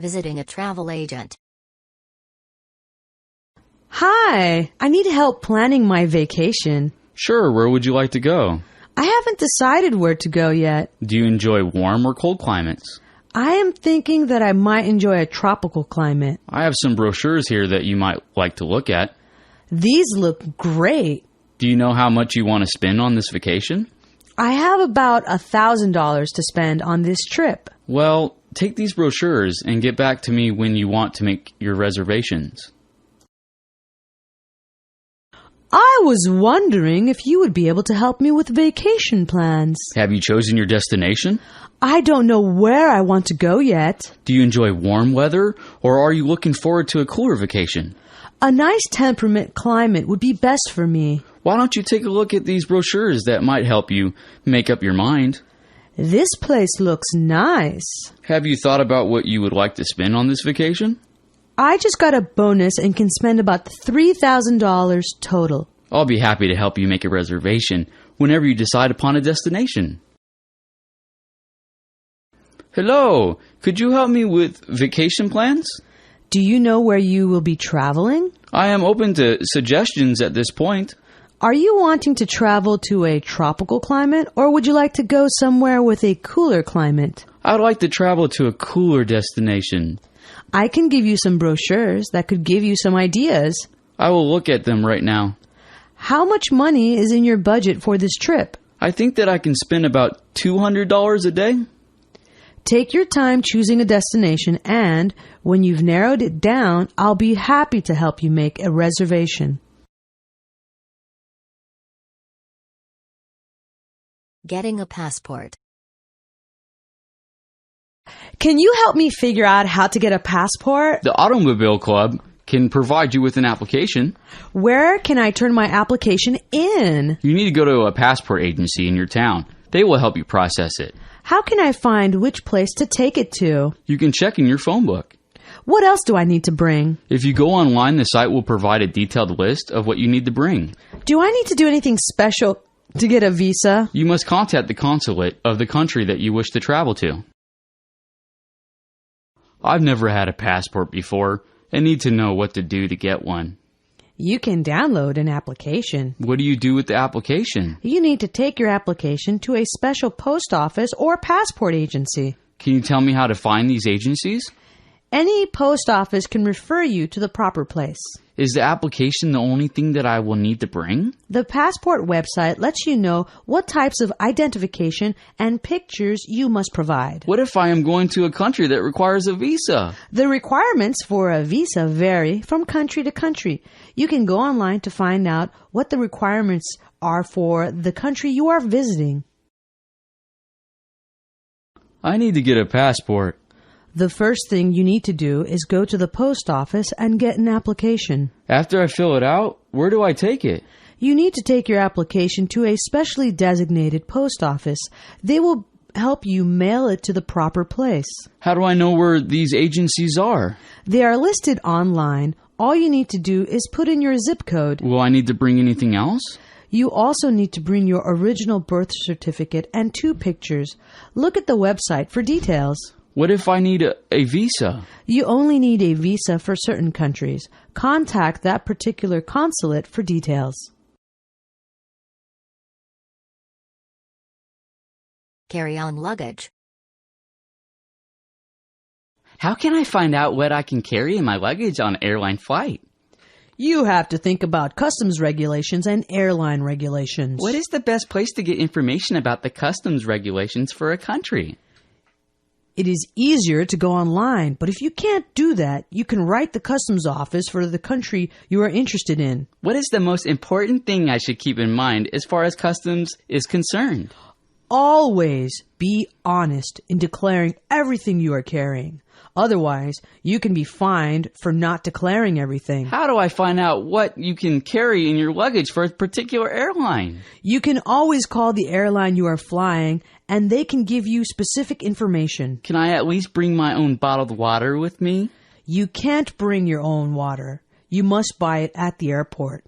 visiting a travel agent. Hi, I need help planning my vacation. Sure, where would you like to go? I haven't decided where to go yet. Do you enjoy warm or cold climates? I am thinking that I might enjoy a tropical climate. I have some brochures here that you might like to look at. These look great. Do you know how much you want to spend on this vacation? I have about $1,000 to spend on this trip. Well, take these brochures and get back to me when you want to make your reservations. I was wondering if you would be able to help me with vacation plans. Have you chosen your destination? I don't know where I want to go yet. Do you enjoy warm weather, or are you looking forward to a cooler vacation? A nice temperament climate would be best for me. Why don't you take a look at these brochures that might help you make up your mind? This place looks nice. Have you thought about what you would like to spend on this vacation? I just got a bonus and can spend about $3,000 total. I'll be happy to help you make a reservation whenever you decide upon a destination. Hello, could you help me with vacation plans? Do you know where you will be traveling? I am open to suggestions at this point. Are you wanting to travel to a tropical climate, or would you like to go somewhere with a cooler climate? I'd like to travel to a cooler destination. I can give you some brochures that could give you some ideas. I will look at them right now. How much money is in your budget for this trip? I think that I can spend about $200 a day. Take your time choosing a destination, and when you've narrowed it down, I'll be happy to help you make a reservation. Getting a passport. Can you help me figure out how to get a passport? The Automobile Club can provide you with an application. Where can I turn my application in? You need to go to a passport agency in your town. They will help you process it. How can I find which place to take it to? You can check in your phone book. What else do I need to bring? If you go online, the site will provide a detailed list of what you need to bring. Do I need to do anything special to get a visa? You must contact the consulate of the country that you wish to travel to. I've never had a passport before and need to know what to do to get one. You can download an application. What do you do with the application? You need to take your application to a special post office or passport agency. Can you tell me how to find these agencies? Any post office can refer you to the proper place. Is the application the only thing that I will need to bring? The passport website lets you know what types of identification and pictures you must provide. What if I am going to a country that requires a visa? The requirements for a visa vary from country to country. You can go online to find out what the requirements are for the country you are visiting. I need to get a passport. The first thing you need to do is go to the post office and get an application. After I fill it out, where do I take it? You need to take your application to a specially designated post office. They will help you mail it to the proper place. How do I know where these agencies are? They are listed online. All you need to do is put in your zip code. Will I need to bring anything else? You also need to bring your original birth certificate and 2 pictures. Look at the website for details. What if I need a visa? You only need a visa for certain countries. Contact that particular consulate for details. Carry-on luggage. How can I find out what I can carry in my luggage on an airline flight? You have to think about customs regulations and airline regulations. What is the best place to get information about the customs regulations for a country? It is easier to go online, but if you can't do that, you can write the customs office for the country you are interested in. What is the most important thing I should keep in mind as far as customs is concerned? Always be honest in declaring everything you are carrying. Otherwise, you can be fined for not declaring everything. How do I find out what you can carry in your luggage for a particular airline? You can always call the airline you are flying, and they can give you specific information. Can I at least bring my own bottled water with me? You can't bring your own water. You must buy it at the airport.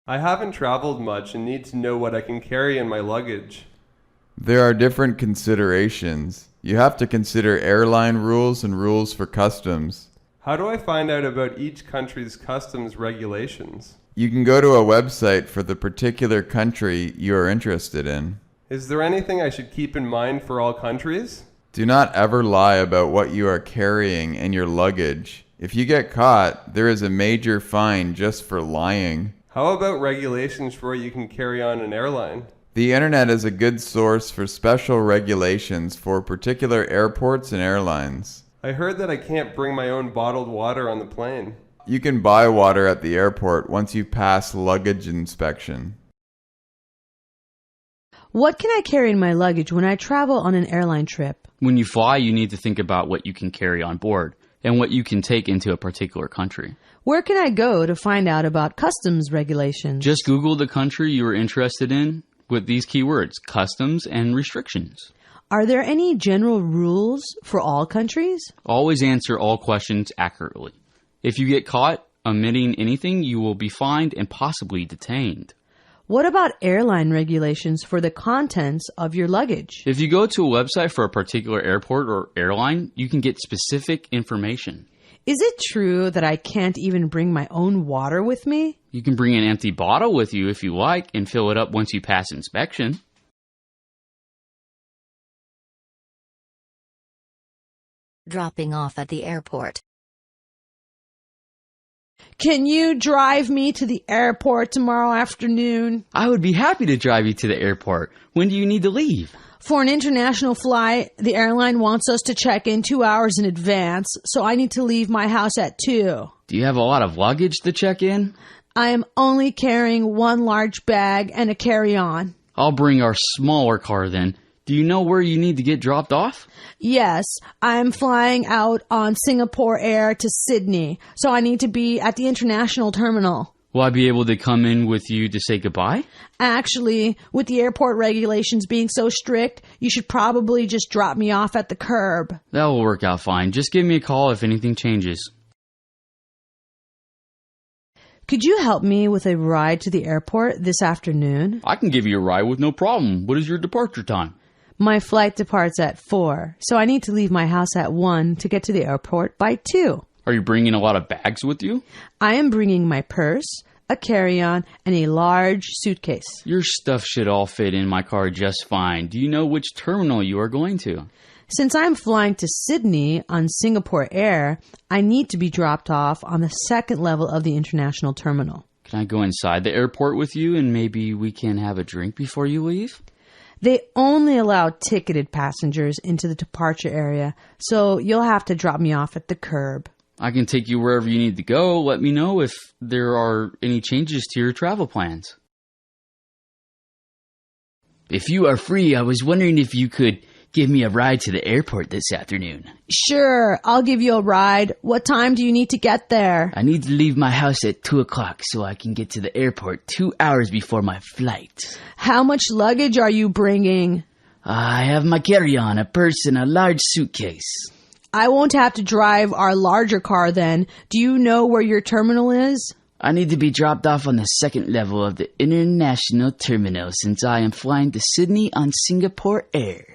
I haven't traveled much and need to know what I can carry in my luggage. There are different considerations. You have to consider airline rules and rules for customs. How do I find out about each country's customs regulations? You can go to a website for the particular country you are interested in. Is there anything I should keep in mind for all countries? Do not ever lie about what you are carrying and your luggage. If you get caught, there is a major fine just for lying. How about regulations for what you can carry on an airline? The internet is a good source for special regulations for particular airports and airlines. I heard that I can't bring my own bottled water on the plane. You can buy water at the airport once you pass luggage inspection. What can I carry in my luggage when I travel on an airline trip? When you fly, you need to think about what you can carry on board and what you can take into a particular country. Where can I go to find out about customs regulations? Just Google the country you are interested in with these keywords, customs and restrictions. Are there any general rules for all countries? Always answer all questions accurately. If you get caught omitting anything, you will be fined and possibly detained. What about airline regulations for the contents of your luggage? If you go to a website for a particular airport or airline, you can get specific information. Is it true that I can't even bring my own water with me? You can bring an empty bottle with you if you like and fill it up once you pass inspection. Dropping off at the airport. Can you drive me to the airport tomorrow afternoon? I would be happy to drive you to the airport. When do you need to leave? For an international flight, the airline wants us to check in 2 hours in advance, so I need to leave my house at 2. Do you have a lot of luggage to check in? I am only carrying one large bag and a carry-on. I'll bring our smaller car then. Do you know where you need to get dropped off? Yes, I'm flying out on Singapore Air to Sydney, so I need to be at the international terminal. Will I be able to come in with you to say goodbye? Actually, with the airport regulations being so strict, you should probably just drop me off at the curb. That will work out fine. Just give me a call if anything changes. Could you help me with a ride to the airport this afternoon? I can give you a ride with no problem. What is your departure time? My flight departs at 4, so I need to leave my house at 1 to get to the airport by 2. Are you bringing a lot of bags with you? I am bringing my purse, a carry-on, and a large suitcase. Your stuff should all fit in my car just fine. Do you know which terminal you are going to? Since I'm flying to Sydney on Singapore Air, I need to be dropped off on the second level of the international terminal. Can I go inside the airport with you and maybe we can have a drink before you leave? They only allow ticketed passengers into the departure area, so you'll have to drop me off at the curb. I can take you wherever you need to go. Let me know if there are any changes to your travel plans. If you are free, I was wondering if you could give me a ride to the airport this afternoon. Sure, I'll give you a ride. What time do you need to get there? I need to leave my house at 2 o'clock so I can get to the airport 2 hours before my flight. How much luggage are you bringing? I have my carry-on, a purse, and a large suitcase. I won't have to drive our larger car then. Do you know where your terminal is? I need to be dropped off on the second level of the international terminal since I am flying to Sydney on Singapore Air.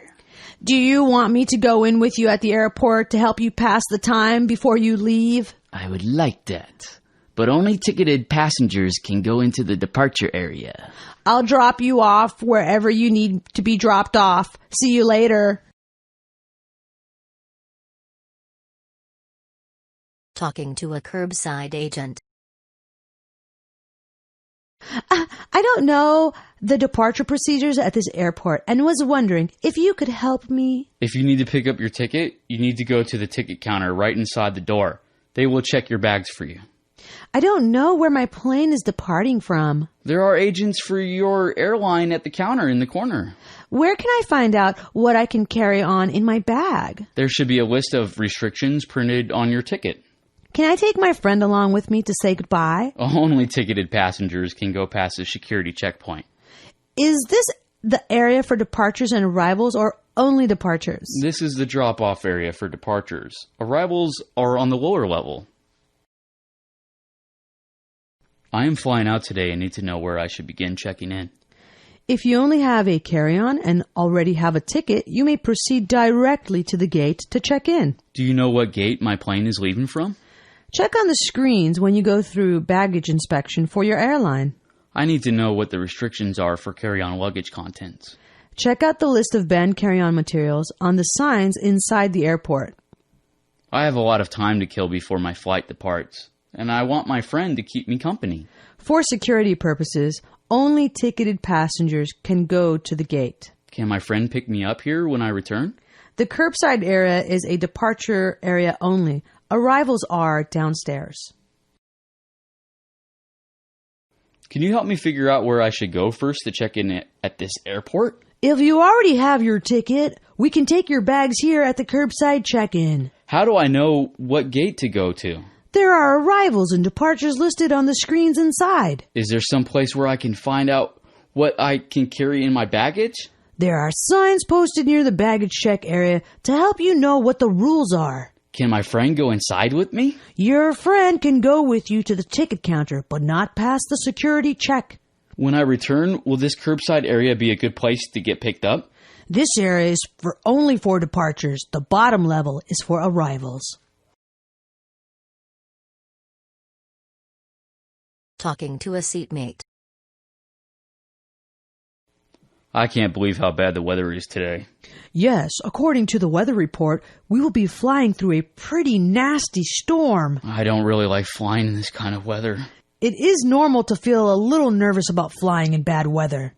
Do you want me to go in with you at the airport to help you pass the time before you leave? I would like that. But only ticketed passengers can go into the departure area. I'll drop you off wherever you need to be dropped off. See you later. Talking to a curbside agent. I don't know the departure procedures at this airport and was wondering if you could help me. If you need to pick up your ticket, you need to go to the ticket counter right inside the door. They will check your bags for you. I don't know where my plane is departing from. There are agents for your airline at the counter in the corner. Where can I find out what I can carry on in my bag? There should be a list of restrictions printed on your ticket. Can I take my friend along with me to say goodbye? Only ticketed passengers can go past the security checkpoint. Is this the area for departures and arrivals or only departures? This is the drop-off area for departures. Arrivals are on the lower level. I am flying out today and need to know where I should begin checking in. If you only have a carry-on and already have a ticket, you may proceed directly to the gate to check in. Do you know what gate my plane is leaving from? Check on the screens when you go through baggage inspection for your airline. I need to know what the restrictions are for carry-on luggage contents. Check out the list of banned carry-on materials on the signs inside the airport. I have a lot of time to kill before my flight departs, and I want my friend to keep me company. For security purposes, only ticketed passengers can go to the gate. Can my friend pick me up here when I return? The curbside area is a departure area only. Arrivals are downstairs. Can you help me figure out where I should go first to check in at this airport? If you already have your ticket, we can take your bags here at the curbside check-in. How do I know what gate to go to? There are arrivals and departures listed on the screens inside. Is there some place where I can find out what I can carry in my baggage? There are signs posted near the baggage check area to help you know what the rules are. Can my friend go inside with me? Your friend can go with you to the ticket counter, but not past the security check. When I return, will this curbside area be a good place to get picked up? This area is only for departures. The bottom level is for arrivals. Talking to a seatmate. I can't believe how bad the weather is today. Yes, according to the weather report, we will be flying through a pretty nasty storm. I don't really like flying in this kind of weather. It is normal to feel a little nervous about flying in bad weather.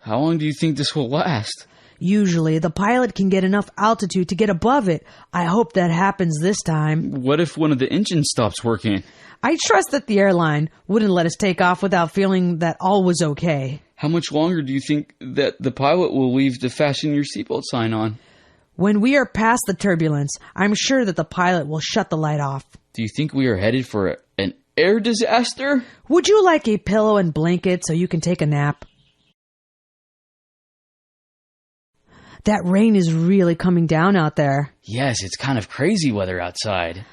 How long do you think this will last? Usually, the pilot can get enough altitude to get above it. I hope that happens this time. What if one of the engines stops working? I trust that the airline wouldn't let us take off without feeling that all was okay. How much longer do you think that the pilot will leave the fasten your seatbelt sign on? When we are past the turbulence, I'm sure that the pilot will shut the light off. Do you think we are headed for an air disaster? Would you like a pillow and blanket so you can take a nap? That rain is really coming down out there. Yes, it's kind of crazy weather outside.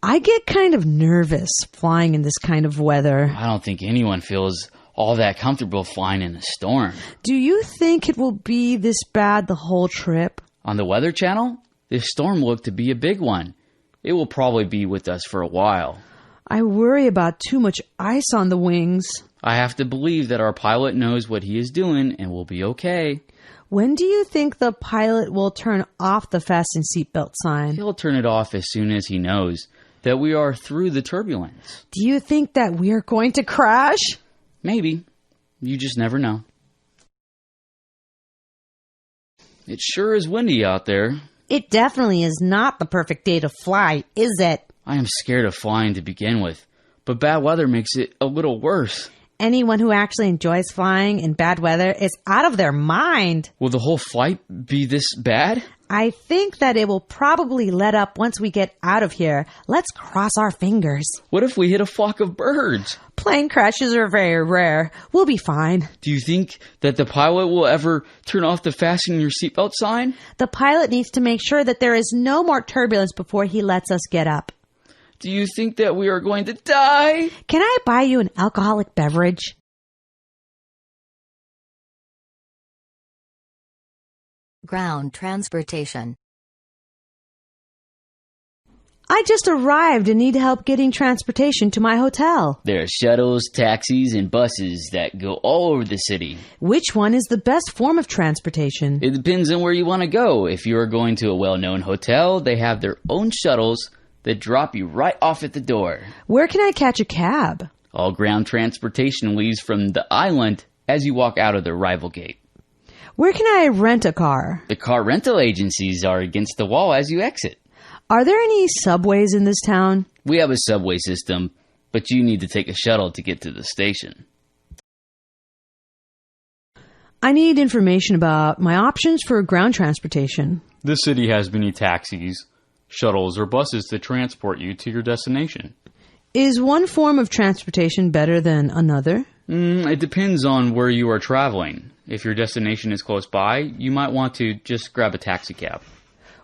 I get kind of nervous flying in this kind of weather. I don't think anyone feels all that comfortable flying in a storm. Do you think it will be this bad the whole trip? On the Weather Channel, this storm looked to be a big one. It will probably be with us for a while. I worry about too much ice on the wings. I have to believe that our pilot knows what he is doing and will be okay. When do you think the pilot will turn off the fasten seatbelt sign? He'll turn it off as soon as he knows that we are through the turbulence. Do you think that we are going to crash? Maybe. You just never know. It sure is windy out there. It definitely is not the perfect day to fly, is it? I am scared of flying to begin with, but bad weather makes it a little worse. Anyone who actually enjoys flying in bad weather is out of their mind. Will the whole flight be this bad? I think that it will probably let up once we get out of here. Let's cross our fingers. What if we hit a flock of birds? Plane crashes are very rare. We'll be fine. Do you think that the pilot will ever turn off the fasten your seatbelt sign? The pilot needs to make sure that there is no more turbulence before he lets us get up. Do you think that we are going to die? Can I buy you an alcoholic beverage? Ground transportation. I just arrived and need help getting transportation to my hotel. There are shuttles, taxis, and buses that go all over the city. Which one is the best form of transportation? It depends on where you want to go. If you are going to a well-known hotel, they have their own shuttles that drop you right off at the door. Where can I catch a cab? All ground transportation leaves from the island as you walk out of the arrival gate. Where can I rent a car? The car rental agencies are against the wall as you exit. Are there any subways in this town? We have a subway system, but you need to take a shuttle to get to the station. I need information about my options for ground transportation. The city has many taxis, shuttles, or buses to transport you to your destination. Is one form of transportation better than another? It depends on where you are traveling. If your destination is close by, you might want to just grab a taxi cab.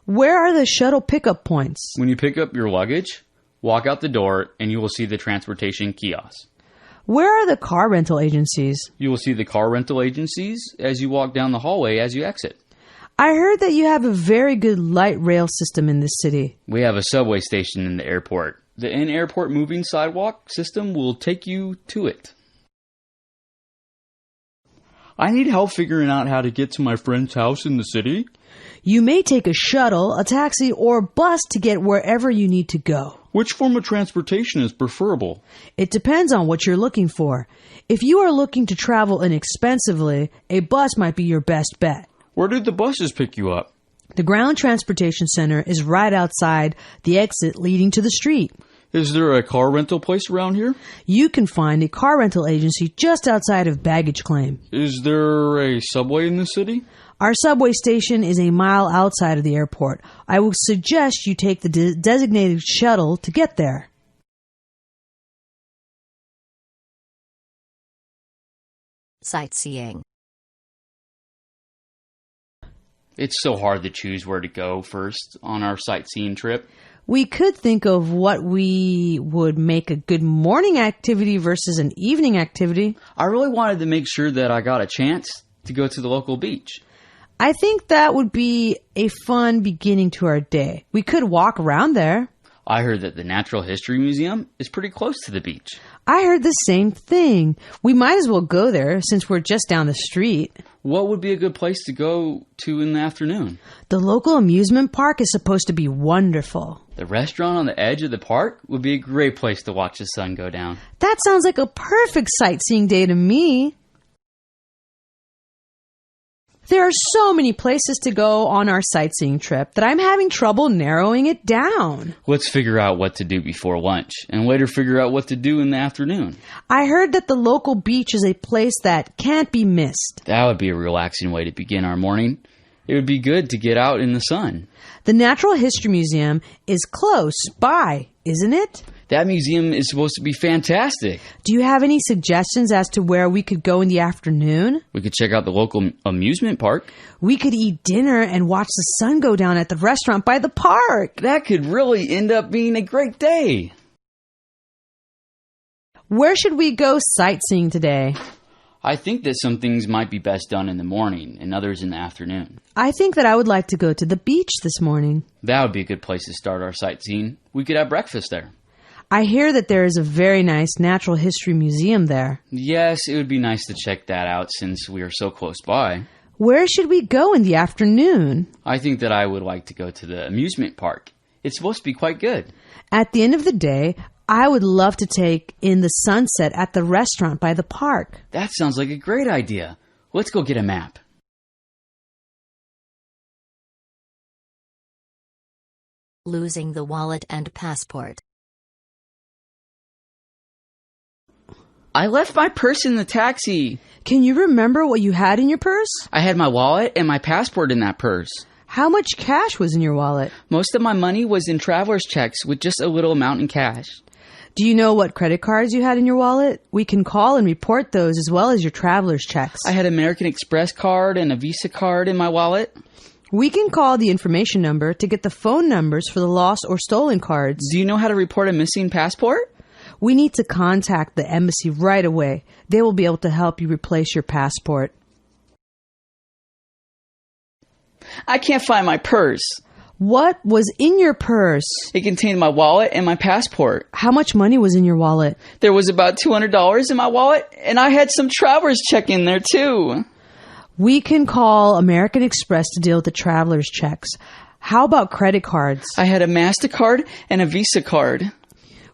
Where are the shuttle pickup points? When you pick up your luggage, walk out the door and you will see the transportation kiosk. Where are the car rental agencies? You will see the car rental agencies as you walk down the hallway as you exit. I heard that you have a very good light rail system in this city. We have a subway station in the airport. The in-airport moving sidewalk system will take you to it. I need help figuring out how to get to my friend's house in the city. You may take a shuttle, a taxi, or a bus to get wherever you need to go. Which form of transportation is preferable? It depends on what you're looking for. If you are looking to travel inexpensively, a bus might be your best bet. Where did the buses pick you up? The ground transportation center is right outside the exit leading to the street. Is there a car rental place around here? You can find a car rental agency just outside of baggage claim. Is there a subway in the city? Our subway station is a mile outside of the airport. I would suggest you take the designated shuttle to get there. Sightseeing. It's so hard to choose where to go first on our sightseeing trip. We could think of what we would make a good morning activity versus an evening activity. I really wanted to make sure that I got a chance to go to the local beach. I think that would be a fun beginning to our day. We could walk around there. I heard that the Natural History Museum is pretty close to the beach. I heard the same thing. We might as well go there since we're just down the street. What would be a good place to go to in the afternoon? The local amusement park is supposed to be wonderful. The restaurant on the edge of the park would be a great place to watch the sun go down. That sounds like a perfect sightseeing day to me. There are so many places to go on our sightseeing trip that I'm having trouble narrowing it down. Let's figure out what to do before lunch and later figure out what to do in the afternoon. I heard that the local beach is a place that can't be missed. That would be a relaxing way to begin our morning. It would be good to get out in the sun. The Natural History Museum is close by, isn't it? That museum is supposed to be fantastic. Do you have any suggestions as to where we could go in the afternoon? We could check out the local amusement park. We could eat dinner and watch the sun go down at the restaurant by the park. That could really end up being a great day. Where should we go sightseeing today? I think that some things might be best done in the morning and others in the afternoon. I think that I would like to go to the beach this morning. That would be a good place to start our sightseeing. We could have breakfast there. I hear that there is a very nice natural history museum there. Yes, it would be nice to check that out since we are so close by. Where should we go in the afternoon? I think that I would like to go to the amusement park. It's supposed to be quite good. At the end of the day, I would love to take in the sunset at the restaurant by the park. That sounds like a great idea. Let's go get a map. Losing the wallet and passport. I left my purse in the taxi. Can you remember what you had in your purse? I had my wallet and my passport in that purse. How much cash was in your wallet? Most of my money was in traveler's checks with just a little amount in cash. Do you know what credit cards you had in your wallet? We can call and report those as well as your traveler's checks. I had an American Express card and a Visa card in my wallet. We can call the information number to get the phone numbers for the lost or stolen cards. Do you know how to report a missing passport? We need to contact the embassy right away. They will be able to help you replace your passport. I can't find my purse. What was in your purse? It contained my wallet and my passport. How much money was in your wallet? There was about $200 in my wallet, and I had some traveler's check in there too. We can call American Express to deal with the traveler's checks. How about credit cards? I had a MasterCard and a Visa card.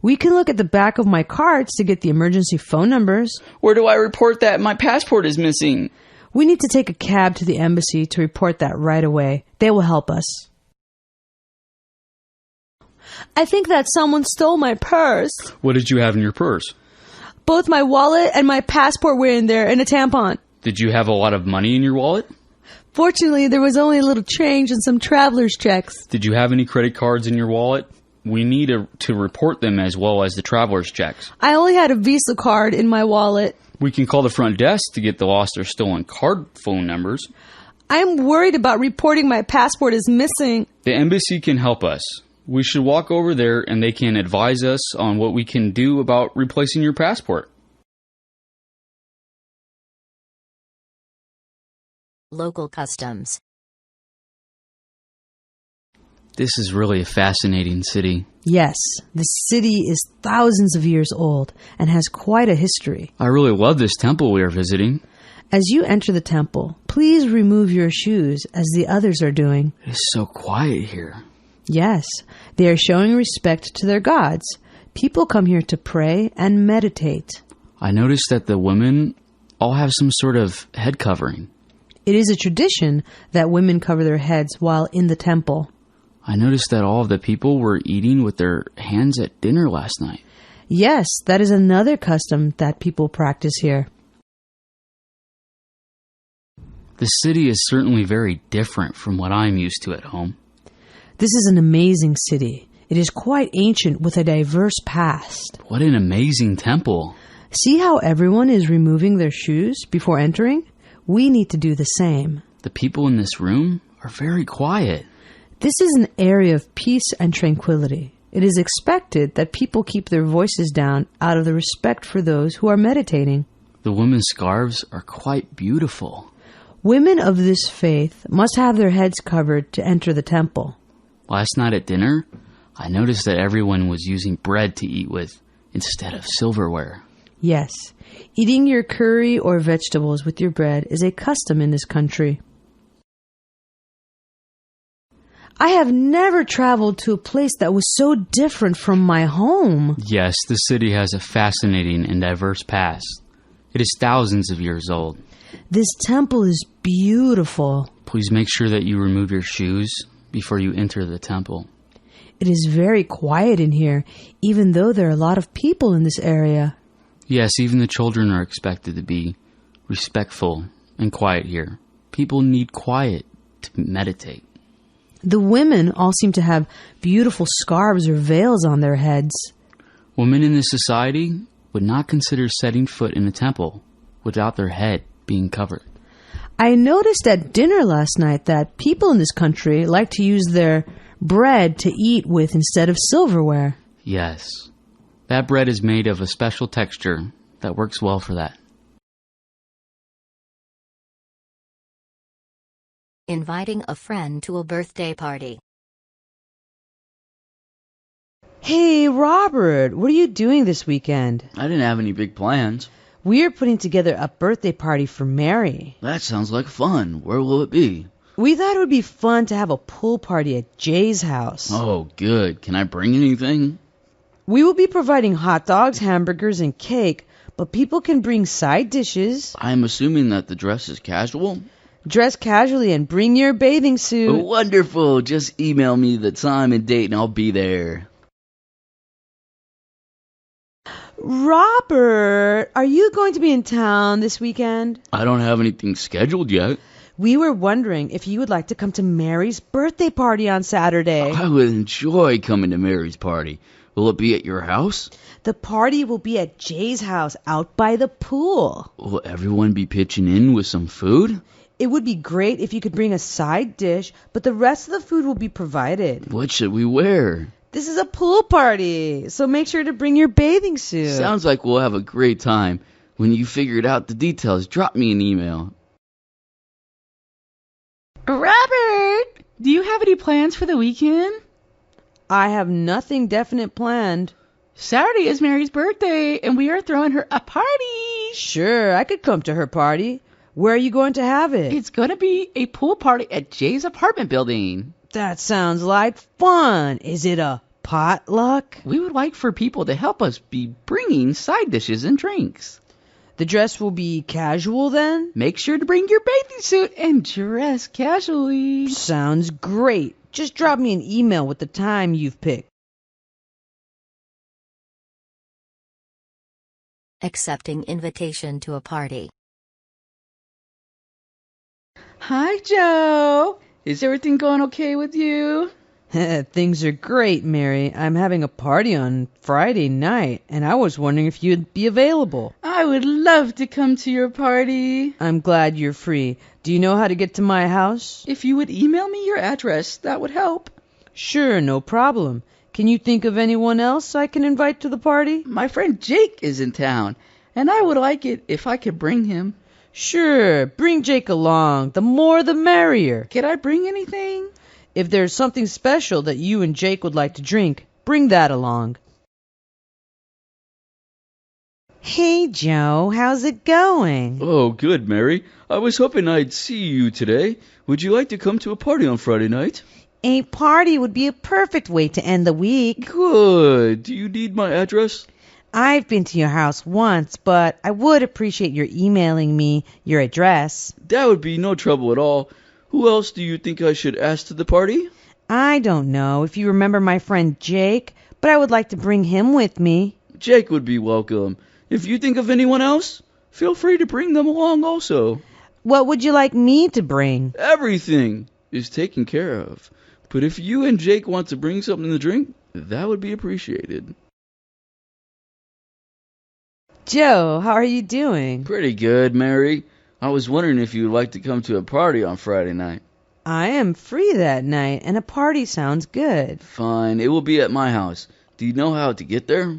We can look at the back of my cards to get the emergency phone numbers. Where do I report that my passport is missing? We need to take a cab to the embassy to report that right away. They will help us. I think that someone stole my purse. What did you have in your purse? Both my wallet and my passport were in there, and a tampon. Did you have a lot of money in your wallet? Fortunately, there was only a little change and some traveler's checks. Did you have any credit cards in your wallet? We need to report them as well as the traveler's checks. I only had a Visa card in my wallet. We can call the front desk to get the lost or stolen card phone numbers. I'm worried about reporting my passport as missing. The embassy can help us. We should walk over there and they can advise us on what we can do about replacing your passport. Local customs. This is really a fascinating city. Yes, the city is thousands of years old and has quite a history. I really love this temple we are visiting. As you enter the temple, please remove your shoes as the others are doing. It is so quiet here. Yes, they are showing respect to their gods. People come here to pray and meditate. I noticed that the women all have some sort of head covering. It is a tradition that women cover their heads while in the temple. I noticed that all of the people were eating with their hands at dinner last night. Yes, that is another custom that people practice here. The city is certainly very different from what I'm used to at home. This is an amazing city. It is quite ancient with a diverse past. What an amazing temple. See how everyone is removing their shoes before entering? We need to do the same. The people in this room are very quiet. This is an area of peace and tranquility. It is expected that people keep their voices down out of the respect for those who are meditating. The women's scarves are quite beautiful. Women of this faith must have their heads covered to enter the temple. Last night at dinner, I noticed that everyone was using bread to eat with instead of silverware. Yes, eating your curry or vegetables with your bread is a custom in this country. I have never traveled to a place that was so different from my home. Yes, the city has a fascinating and diverse past. It is thousands of years old. This temple is beautiful. Please make sure that you remove your shoes before you enter the temple. It is very quiet in here, even though there are a lot of people in this area. Yes, even the children are expected to be respectful and quiet here. People need quiet to meditate. The women all seem to have beautiful scarves or veils on their heads. Women in this society would not consider setting foot in a temple without their head being covered. I noticed at dinner last night that people in this country like to use their bread to eat with instead of silverware. Yes, that bread is made of a special texture that works well for that. Inviting a friend to a birthday party. Hey, Robert, what are you doing this weekend? I didn't have any big plans. We are putting together a birthday party for Mary. That sounds like fun. Where will it be? We thought it would be fun to have a pool party at Jay's house. Oh, good. Can I bring anything? We will be providing hot dogs, hamburgers, and cake, but people can bring side dishes. I'm assuming that the dress is casual? Dress casually and bring your bathing suit. Wonderful. Just email me the time and date and I'll be there. Robert, are you going to be in town this weekend? I don't have anything scheduled yet. We were wondering if you would like to come to Mary's birthday party on Saturday. I would enjoy coming to Mary's party. Will it be at your house? The party will be at Jay's house out by the pool. Will everyone be pitching in with some food? It would be great if you could bring a side dish, but the rest of the food will be provided. What should we wear? This is a pool party, so make sure to bring your bathing suit. Sounds like we'll have a great time. When you figured out the details, drop me an email. Robert, do you have any plans for the weekend? I have nothing definite planned. Saturday is Mary's birthday, and we are throwing her a party. Sure, I could come to her party. Where are you going to have it? It's going to be a pool party at Jay's apartment building. That sounds like fun. Is it a potluck? We would like for people to help us be bringing side dishes and drinks. The dress will be casual then? Make sure to bring your bathing suit and dress casually. Sounds great. Just drop me an email with the time you've picked. Accepting invitation to a party. Hi, Joe. Is everything going okay with you? Things are great, Mary. I'm having a party on Friday night, and I was wondering if you'd be available. I would love to come to your party. I'm glad you're free. Do you know how to get to my house? If you would email me your address, that would help. Sure, no problem. Can you think of anyone else I can invite to the party? My friend Jake is in town, and I would like it if I could bring him. Sure, bring Jake along. The more the merrier. Can I bring anything? If there's something special that you and Jake would like to drink, bring that along. Hey, Joe, how's it going? Oh, good, Mary. I was hoping I'd see you today. Would you like to come to a party on Friday night? A party would be a perfect way to end the week. Good. Do you need my address? I've been to your house once, but I would appreciate your emailing me your address. That would be no trouble at all. Who else do you think I should ask to the party? I don't know if you remember my friend Jake, but I would like to bring him with me. Jake would be welcome. If you think of anyone else, feel free to bring them along also. What would you like me to bring? Everything is taken care of. But if you and Jake want to bring something to drink, that would be appreciated. Joe, how are you doing? Pretty good, Mary. I was wondering if you'd like to come to a party on Friday night. I am free that night, and a party sounds good. Fine, it will be at my house. Do you know how to get there?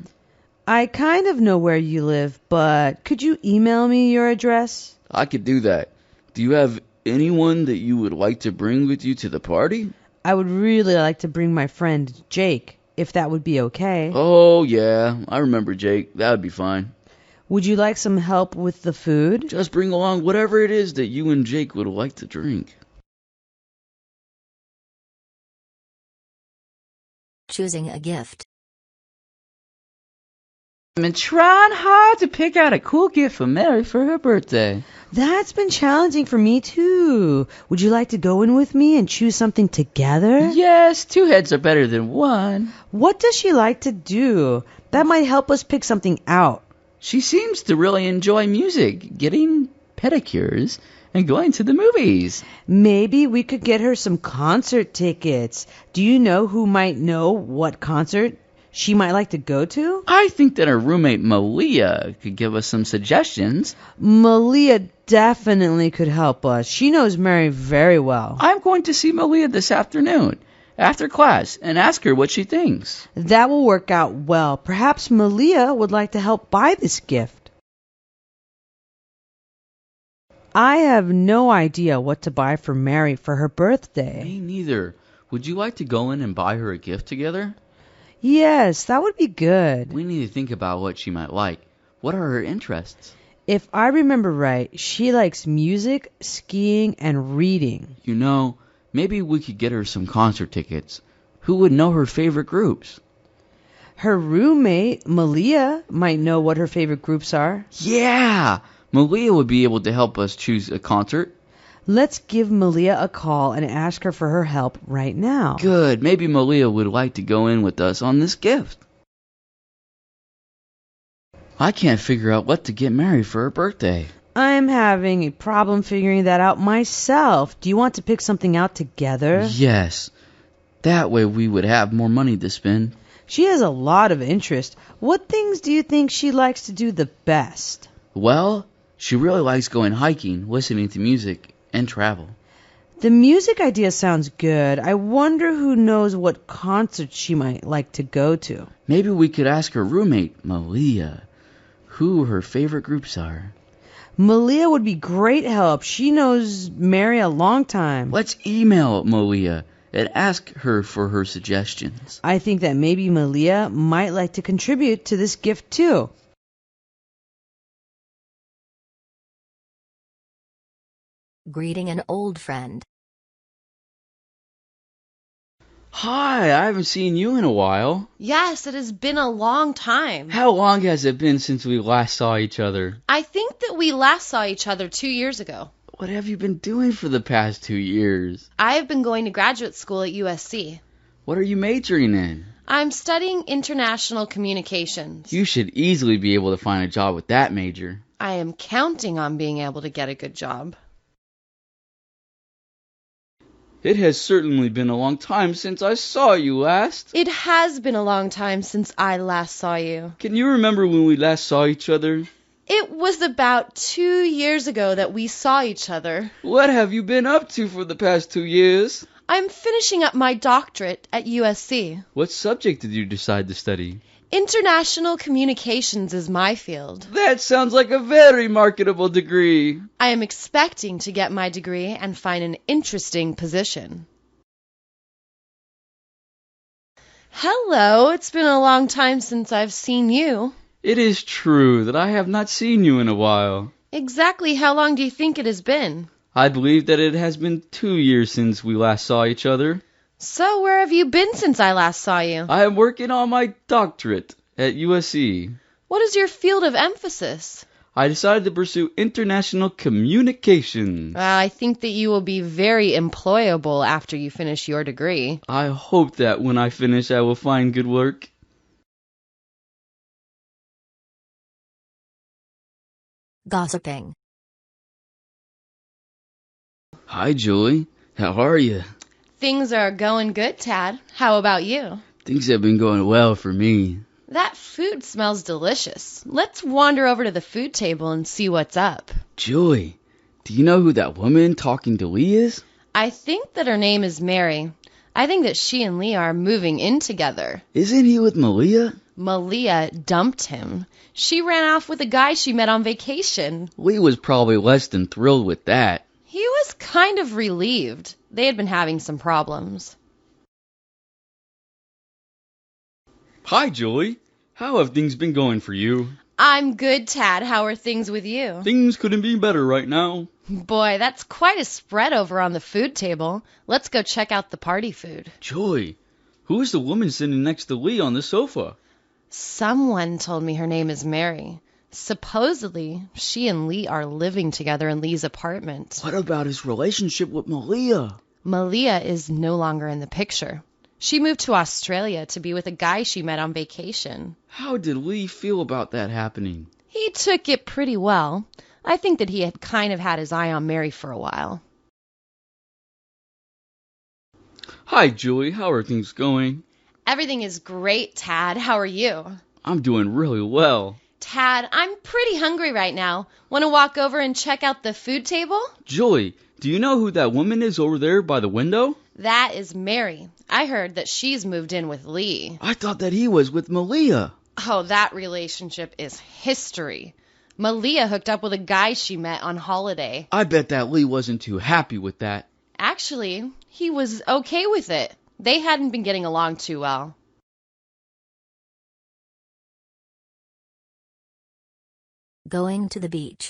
I kind of know where you live, but could you email me your address? I could do that. Do you have anyone that you would like to bring with you to the party? I would really like to bring my friend Jake, if that would be okay. Oh, yeah, I remember Jake. That would be fine. Would you like some help with the food? Just bring along whatever it is that you and Jake would like to drink. Choosing a gift. I've been trying hard to pick out a cool gift for Mary for her birthday. That's been challenging for me too. Would you like to go in with me and choose something together? Yes, 2 heads are better than 1. What does she like to do? That might help us pick something out. She seems to really enjoy music, getting pedicures, and going to the movies. Maybe we could get her some concert tickets. Do you know who might know what concert she might like to go to? I think that her roommate Malia could give us some suggestions. Malia definitely could help us. She knows Mary very well. I'm going to see Malia this afternoon, after class, and ask her what she thinks. That will work out well. Perhaps Malia would like to help buy this gift. I have no idea what to buy for Mary for her birthday. Me neither. Would you like to go in and buy her a gift together? Yes, that would be good. We need to think about what she might like. What are her interests? If I remember right, she likes music, skiing, and reading. You know, maybe we could get her some concert tickets. Who would know her favorite groups? Her roommate, Malia, might know what her favorite groups are. Yeah! Malia would be able to help us choose a concert. Let's give Malia a call and ask her for her help right now. Good. Maybe Malia would like to go in with us on this gift. I can't figure out what to get Mary for her birthday. I'm having a problem figuring that out myself. Do you want to pick something out together? Yes. That way we would have more money to spend. She has a lot of interest. What things do you think she likes to do the best? Well, she really likes going hiking, listening to music, and travel. The music idea sounds good. I wonder who knows what concerts she might like to go to. Maybe we could ask her roommate, Malia, who her favorite groups are. Malia would be great help. She knows Mary a long time. Let's email Malia and ask her for her suggestions. I think that maybe Malia might like to contribute to this gift too. Greeting an old friend. Hi, I haven't seen you in a while. Yes, it has been a long time. How long has it been since we last saw each other? I think that we last saw each other 2 years ago. What have you been doing for the past 2 years? I have been going to graduate school at USC. What are you majoring in? I'm studying international communications. You should easily be able to find a job with that major. I am counting on being able to get a good job. It has certainly been a long time since I saw you last. It has been a long time since I last saw you. Can you remember when we last saw each other? It was about 2 years ago that we saw each other. What have you been up to for the past 2 years? I'm finishing up my doctorate at USC. What subject did you decide to study? International communications is my field. That sounds like a very marketable degree. I am expecting to get my degree and find an interesting position. Hello, it's been a long time since I've seen you. It is true that I have not seen you in a while. Exactly how long do you think it has been? I believe that it has been 2 years since we last saw each other. So where have you been since I last saw you? I am working on my doctorate at USC. What is your field of emphasis? I decided to pursue international communications. I think that you will be very employable after you finish your degree. I hope that when I finish I will find good work. Gossiping. Hi, Julie. How are you? Things are going good, Tad. How about you? Things have been going well for me. That food smells delicious. Let's wander over to the food table and see what's up. Julie, do you know who that woman talking to Lee is? I think that her name is Mary. I think that she and Lee are moving in together. Isn't he with Malia? Malia dumped him. She ran off with a guy she met on vacation. Lee was probably less than thrilled with that. He was kind of relieved. They had been having some problems. Hi, Julie. How have things been going for you? I'm good, Tad. How are things with you? Things couldn't be better right now. Boy, that's quite a spread over on the food table. Let's go check out the party food. Julie, who is the woman sitting next to Lee on the sofa? Someone told me her name is Mary. Supposedly, she and Lee are living together in Lee's apartment. What about his relationship with Malia? Malia is no longer in the picture. She moved to Australia to be with a guy she met on vacation. How did Lee feel about that happening? He took it pretty well. I think that he had kind of had his eye on Mary for a while. Hi, Julie. How are things going? Everything is great, Tad. How are you? I'm doing really well. Tad, I'm pretty hungry right now. Want to walk over and check out the food table? Julie, do you know who that woman is over there by the window? That is Mary. I heard that she's moved in with Lee. I thought that he was with Malia. Oh, that relationship is history. Malia hooked up with a guy she met on holiday. I bet that Lee wasn't too happy with that. Actually, he was okay with it. They hadn't been getting along too well. Going to the beach.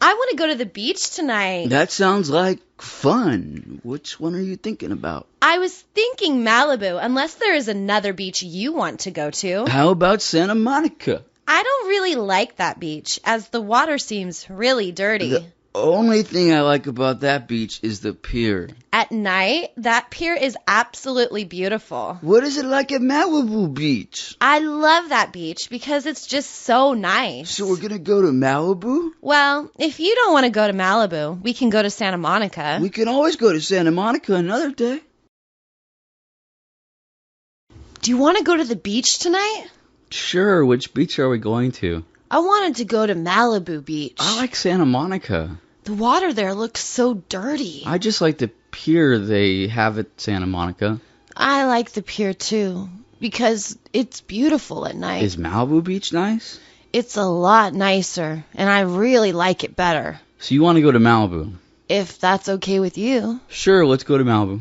I want to go to the beach tonight. That sounds like fun. Which one are you thinking about? I was thinking Malibu, unless there is another beach you want to go to. How about Santa Monica? I don't really like that beach, as the water seems really dirty. The only thing I like about that beach is the pier. At night, that pier is absolutely beautiful. What is it like at Malibu Beach? I love that beach because it's just so nice. So we're gonna go to Malibu? Well, if you don't want to go to Malibu, we can go to Santa Monica. We can always go to Santa Monica another day. Do you want to go to the beach tonight? Sure, which beach are we going to? I wanted to go to Malibu Beach. I like Santa Monica. The water there looks so dirty. I just like the pier they have at Santa Monica. I like the pier too, because it's beautiful at night. Is Malibu Beach nice? It's a lot nicer, and I really like it better. So you want to go to Malibu? If that's okay with you. Sure, let's go to Malibu.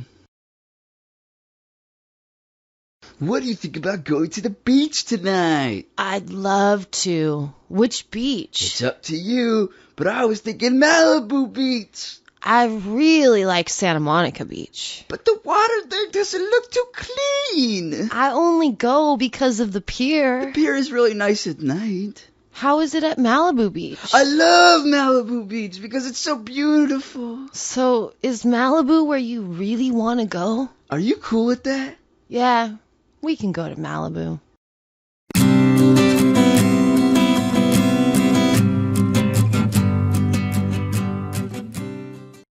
What do you think about going to the beach tonight? I'd love to. Which beach? It's up to you, but I was thinking Malibu Beach. I really like Santa Monica Beach. But the water there doesn't look too clean. I only go because of the pier. The pier is really nice at night. How is it at Malibu Beach? I love Malibu Beach because it's so beautiful. So, is Malibu where you really want to go? Are you cool with that? Yeah, we can go to Malibu.